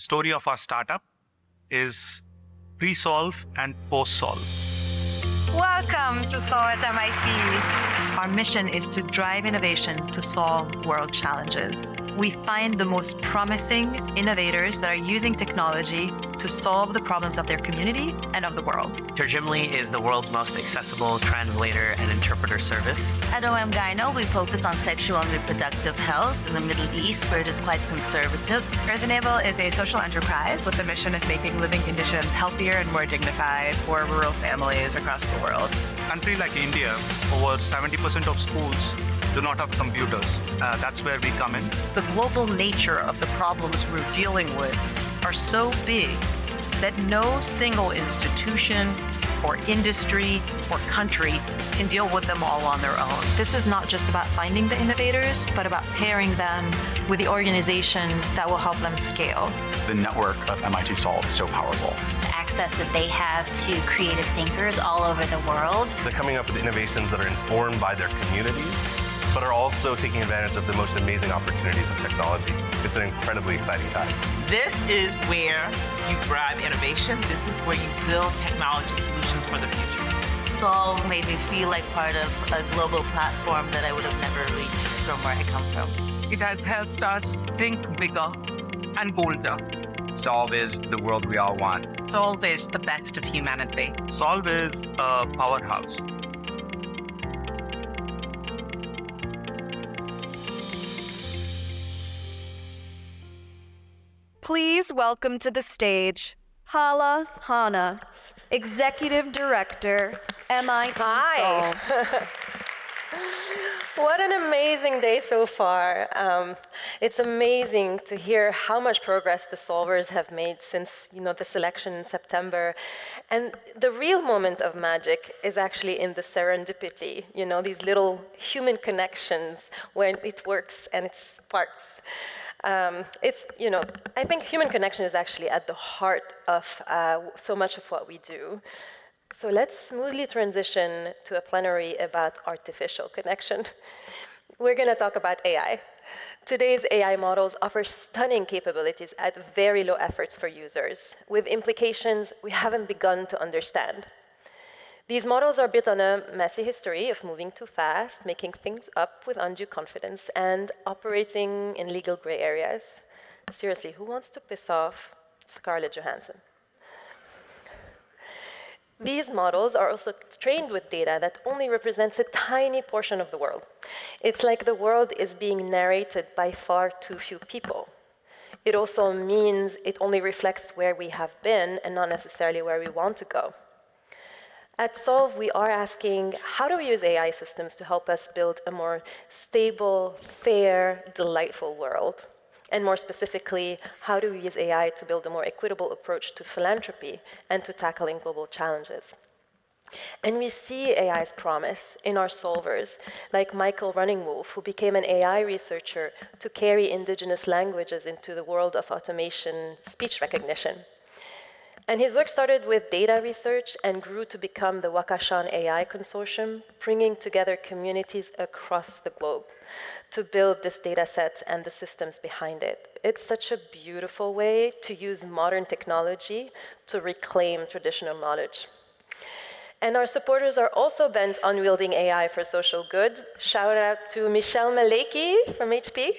The story of our startup is pre-solve and post-solve. Welcome to Solve at MIT. Our mission is to drive innovation to solve world challenges. We find the most promising innovators that are using technology to solve the problems of their community and of the world. Terjimly is the world's most accessible translator and interpreter service. At OM Gyno, we focus on sexual and reproductive health in the Middle East, where it is quite conservative. Earth Enable is a social enterprise with the mission of making living conditions healthier and more dignified for rural families across the world. In a country like India, over 70% of schools do not have computers. That's where we come in. The global nature of the problems we're dealing with are so big that no single institution or industry or country can deal with them all on their own. This is not just about finding the innovators, but about pairing them with the organizations that will help them scale. The network of MIT Solve is so powerful. The access that they have to creative thinkers all over the world. They're coming up with innovations that are informed by their communities, but are also taking advantage of the most amazing opportunities of technology. It's an incredibly exciting time. This is where you drive innovation. This is where you build technology solutions for the future. Solve made me feel like part of a global platform that I would have never reached from where I come from. It has helped us think bigger and bolder. Solve is the world we all want. Solve is the best of humanity. Solve is a powerhouse. Please welcome to the stage Hala, Hanna, Executive Director, MIT Solve. What an amazing day so far. It's amazing to hear how much progress the solvers have made since the selection in September. And the real moment of magic is actually in the serendipity, these little human connections when it works and it sparks. I think human connection is actually at the heart of so much of what we do. So let's smoothly transition to a plenary about artificial connection. We're going to talk about AI. Today's AI models offer stunning capabilities at very low efforts for users, with implications we haven't begun to understand. These models are built on a messy history of moving too fast, making things up with undue confidence, and operating in legal gray areas. Seriously, who wants to piss off Scarlett Johansson? These models are also trained with data that only represents a tiny portion of the world. It's like the world is being narrated by far too few people. It also means it only reflects where we have been and not necessarily where we want to go. At Solve, we are asking, how do we use AI systems to help us build a more stable, fair, delightful world? And more specifically, how do we use AI to build a more equitable approach to philanthropy and to tackling global challenges? And we see AI's promise in our solvers, like Michael Runningwolf, who became an AI researcher to carry indigenous languages into the world of automation speech recognition. And his work started with data research and grew to become the Wakashan AI Consortium, bringing together communities across the globe to build this data set and the systems behind it. It's such a beautiful way to use modern technology to reclaim traditional knowledge. And our supporters are also bent on wielding AI for social good. Shout out to Michelle Maleki from HP,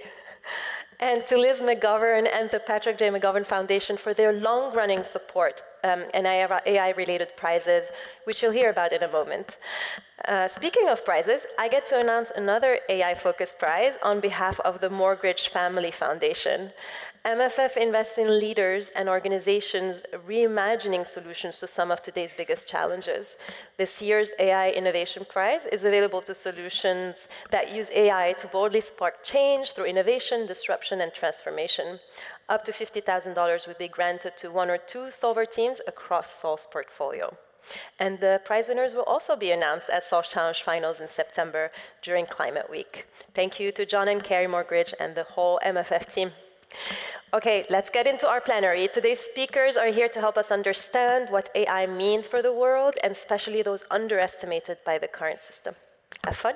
and to Liz McGovern and the Patrick J. McGovern Foundation for their long-running support and AI-related prizes, which you'll hear about in a moment. Speaking of prizes, I get to announce another AI-focused prize on behalf of the Morgridge Family Foundation. MFF invests in leaders and organizations reimagining solutions to some of today's biggest challenges. This year's AI Innovation Prize is available to solutions that use AI to boldly spark change through innovation, disruption, and transformation. Up to $50,000 would be granted to one or two solver teams across Solve's portfolio. And the prize winners will also be announced at Solve Challenge Finals in September during Climate Week. Thank you to John and Carrie Morgridge and the whole MFF team. Okay, let's get into our plenary. Today's speakers are here to help us understand what AI means for the world, and especially those underestimated by the current system. Have fun.